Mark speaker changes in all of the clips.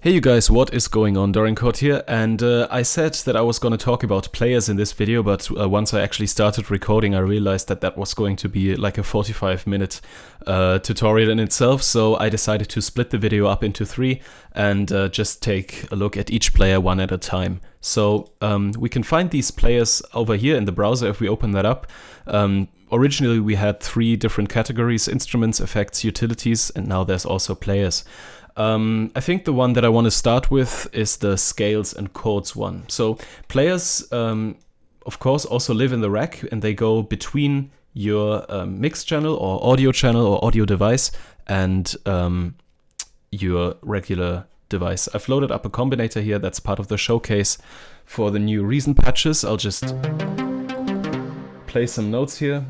Speaker 1: Hey you guys, what is going on? Chord here, and I said that I was going to talk about players in this video, but once I actually started recording I realized that that was going to be like a 45-minute tutorial in itself, so I decided to split the video up into three and just take a look at each player one at a time. So we can find these players over here in the browser if we open that up. Originally we had three different categories: instruments, effects, utilities, and now there's also players. I think the one that I want to start with is the scales and chords one. So players, of course, also live in the rack, and they go between your mix channel or audio device and your regular device. I've loaded up a combinator here that's part of the showcase for the new Reason patches. I'll just play some notes here.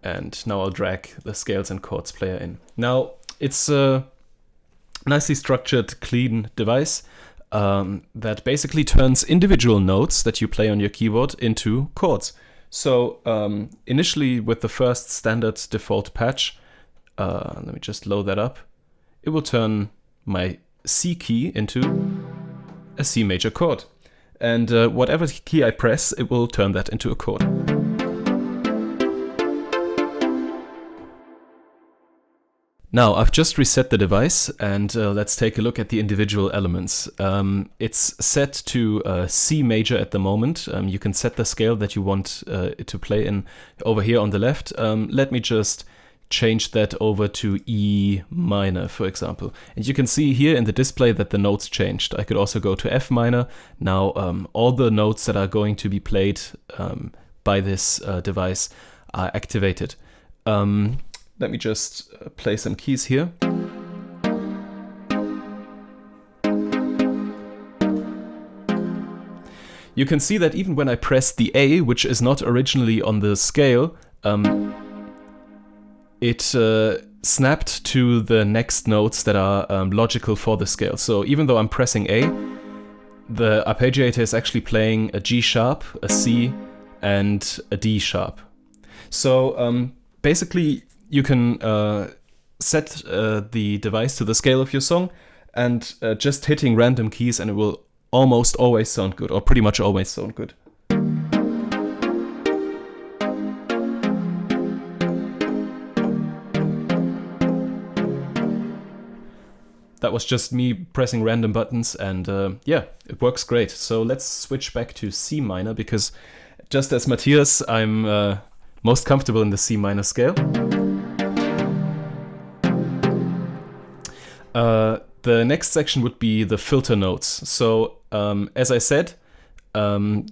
Speaker 1: And now I'll drag the scales and chords player in. Now it's a nicely structured, clean device that basically turns individual notes that you play on your keyboard into chords. So initially with the first standard default patch, let me just load that up, it will turn my C key into a C major chord. And whatever key I press, it will turn that into a chord. Now, I've just reset the device, and let's take a look at the individual elements. It's set to C major at the moment. You can set the scale that you want it to play in over here on the left. Let me just change that over to E minor, for example. And you can see here in the display that the notes changed. I could also go to F minor. Now, all the notes that are going to be played by this device are activated. Let me just play some keys here. You can see that even when I press the A, which is not originally on the scale, it snapped to the next notes that are logical for the scale. So even though I'm pressing A, the arpeggiator is actually playing a G sharp, a C, and a D sharp. So basically, you can set the device to the scale of your song and just hitting random keys, and it will almost always sound good, or pretty much always sound good. That was just me pressing random buttons, and yeah, it works great. So let's switch back to C minor, because just as Matthias, I'm most comfortable in the C minor scale. The next section would be the filter notes. So as I said, no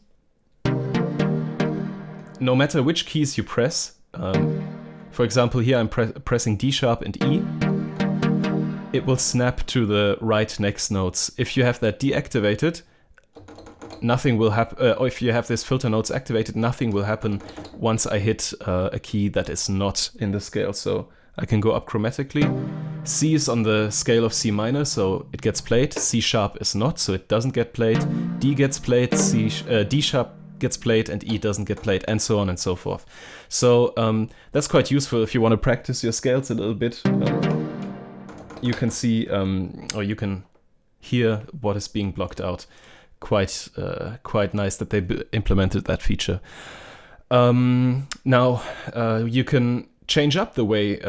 Speaker 1: matter which keys you press, for example here I'm pressing D sharp and E, it will snap to the right next notes. If you have that deactivated, nothing will happen, or if you have this filter notes activated, nothing will happen once I hit a key that is not in the scale. So I can go up chromatically. C is on the scale of C minor, so it gets played. C sharp is not, so it doesn't get played. D gets played, D sharp gets played, and E doesn't get played, and so on and so forth. So that's quite useful if you want to practice your scales a little bit. You can see, or you can hear what is being blocked out. Quite nice that they implemented that feature. Now you can change up the way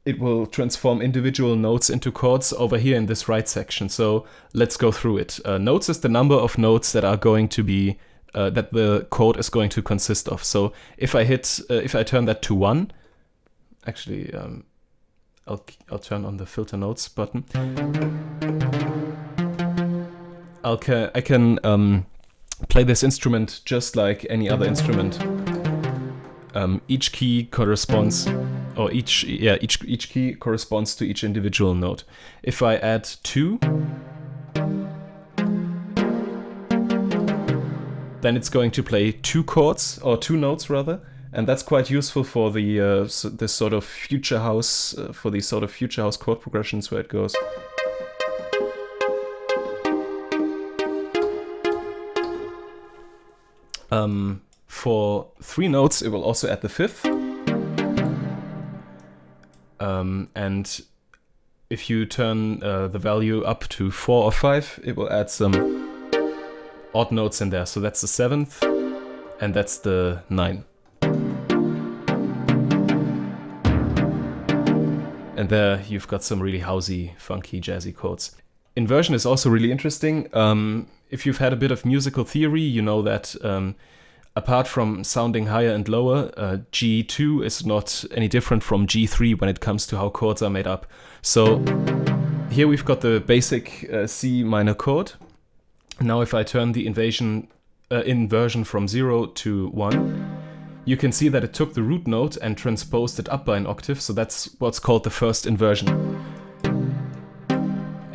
Speaker 1: it will transform individual notes into chords over here in this right section. So let's go through it. Notes is the number of notes that are going to be that the chord is going to consist of. So if I turn that to 1, actually I'll turn on the filter notes button. I can play this instrument just like any other instrument. Each key corresponds, or each key corresponds to each individual note. If I add 2, then it's going to play 2 chords, or 2 notes rather, and that's quite useful for the this sort of future house, for these sort of future house chord progressions where it goes. For 3 notes, it will also add the 5th. And if you turn the value up to 4 or 5, it will add some odd notes in there. So that's the 7th, and that's the 9. And there you've got some really housey, funky, jazzy chords. Inversion is also really interesting. If you've had a bit of musical theory, you know that apart from sounding higher and lower, G2 is not any different from G3 when it comes to how chords are made up. So here we've got the basic C minor chord. Now if I turn the inversion from 0 to 1, you can see that it took the root note and transposed it up by an octave, so that's what's called the first inversion.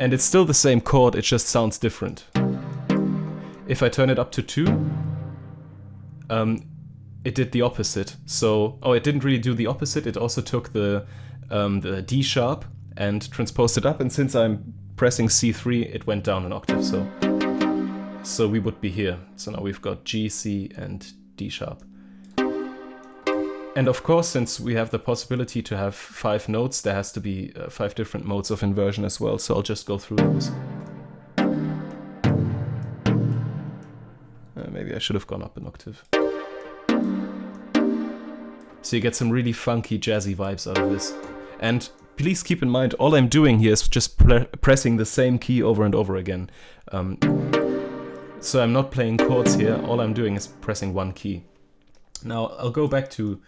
Speaker 1: And it's still the same chord, it just sounds different. If I turn it up to 2, it did the opposite. So, it didn't really do the opposite, it also took the D sharp and transposed it up, and since I'm pressing C3, it went down an octave, so we would be here. So now we've got G, C, and D sharp. And of course, since we have the possibility to have 5 notes, there has to be 5 different modes of inversion as well, so I'll just go through those. Maybe I should have gone up an octave. So you get some really funky, jazzy vibes out of this. And please keep in mind, all I'm doing here is just pressing the same key over and over again. So I'm not playing chords here, all I'm doing is pressing one key. Now I'll go back to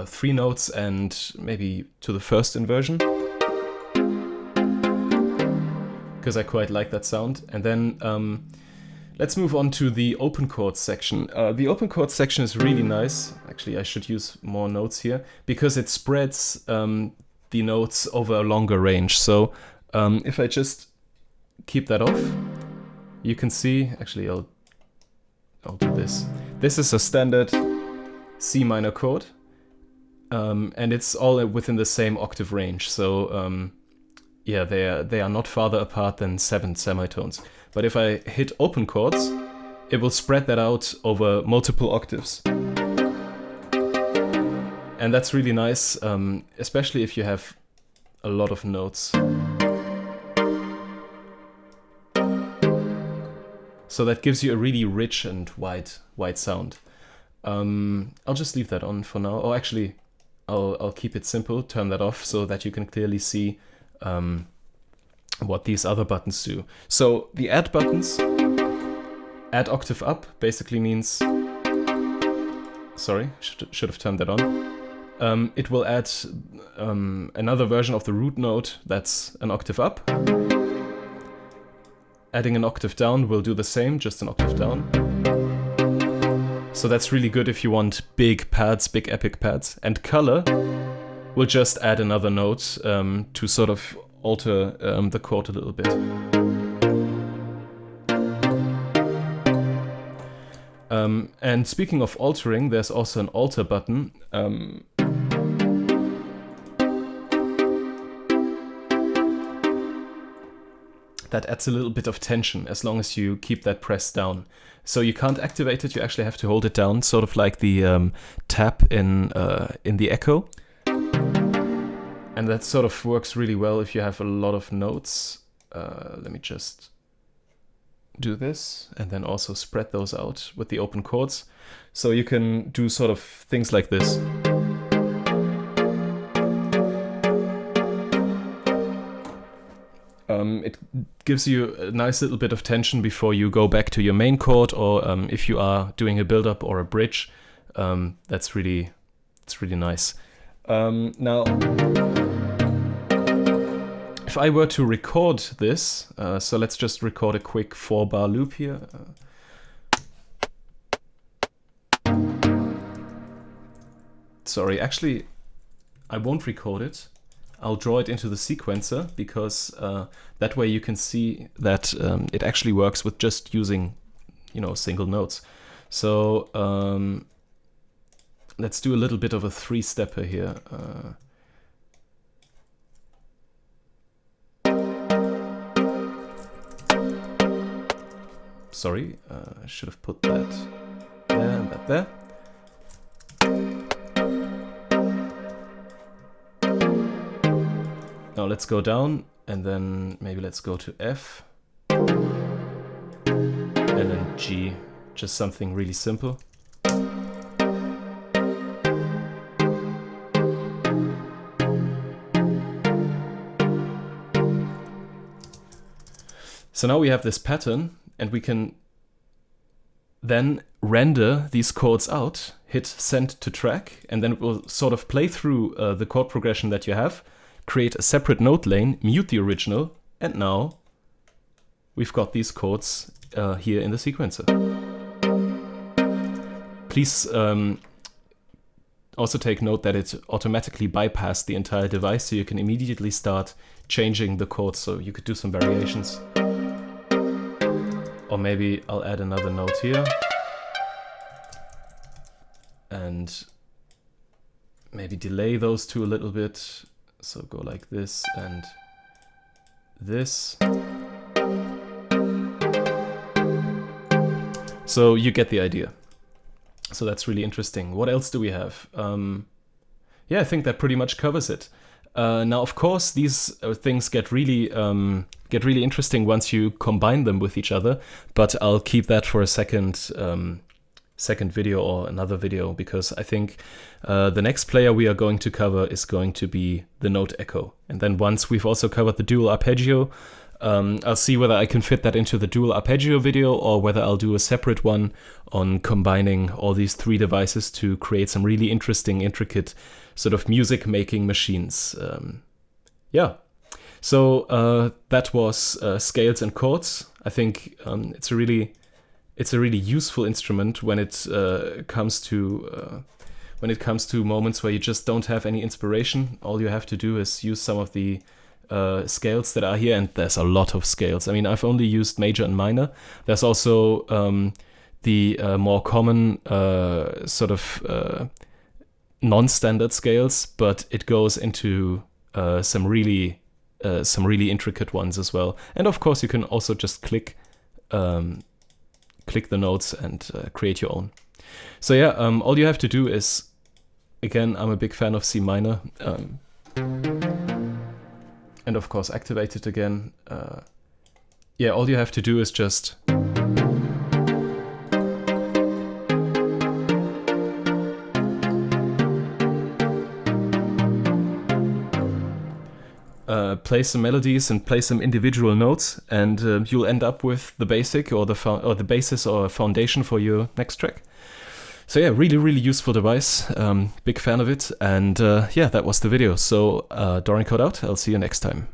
Speaker 1: 3 notes and maybe to the first inversion, because I quite like that sound. And then let's move on to the open chords section. The open chords section is really nice. Actually, I should use more notes here, because it spreads the notes over a longer range. So if I just keep that off, you can see, actually I'll do this. This is a standard C minor chord, and it's all within the same octave range. So yeah, they are not farther apart than 7 semitones. But if I hit open chords, it will spread that out over multiple octaves. And that's really nice, especially if you have a lot of notes. So that gives you a really rich and wide sound. I'll just leave that on for now. Oh, actually, I'll keep it simple, turn that off so that you can clearly see what these other buttons do. So the add buttons, add octave up, basically means, sorry, should have turned that on. It will add another version of the root note that's an octave up. Adding an octave down will do the same, just an octave down. So that's really good if you want big pads, big epic pads. And color will just add another note to sort of alter the chord a little bit. And speaking of altering, there's also an alter button. That adds a little bit of tension as long as you keep that pressed down. So you can't activate it, you actually have to hold it down, sort of like the tap in the echo. And that sort of works really well if you have a lot of notes. Let me just do this and then also spread those out with the open chords. So you can do sort of things like this. It gives you a nice little bit of tension before you go back to your main chord, or if you are doing a build-up or a bridge. It's really nice. Now, if I were to record this, so let's just record a quick 4-bar loop here. Sorry, actually, I won't record it. I'll draw it into the sequencer, because that way you can see that it actually works with just using, single notes. So let's do a little bit of a 3-stepper here. Sorry, I should have put that there and that there. Now let's go down, and then maybe let's go to F, and then G, just something really simple. So now we have this pattern, and we can then render these chords out, hit send to track, and then it will sort of play through the chord progression that you have, create a separate note lane, mute the original, and now we've got these chords here in the sequencer. Please also take note that it automatically bypassed the entire device, so you can immediately start changing the chords, so you could do some variations. Or maybe I'll add another note here. And maybe delay those two a little bit. So go like this and this. So you get the idea. So that's really interesting. What else do we have? Yeah, I think that pretty much covers it. Now, of course, these things get really interesting once you combine them with each other, but I'll keep that for a second video or another video, because I think the next player we are going to cover is going to be the note echo. And then once we've also covered the dual arpeggio, I'll see whether I can fit that into the dual arpeggio video, or whether I'll do a separate one on combining all these three devices to create some really interesting, intricate sort of music making machines. Yeah, so that was scales and chords. I think it's a really useful instrument when it comes to moments where you just don't have any inspiration. All you have to do is use some of the scales that are here, and there's a lot of scales. I mean, I've only used major and minor. There's also the more common sort of non-standard scales, but it goes into some really intricate ones as well. And of course, you can also just click the notes and create your own. So yeah, all you have to do is, again, I'm a big fan of C minor. And of course, activate it again. Yeah, all you have to do is just play some melodies and play some individual notes, and you'll end up with the basic or the basis or foundation for your next track. So yeah, really useful device. Big fan of it, and yeah, that was the video. So Dorian Code out. I'll see you next time.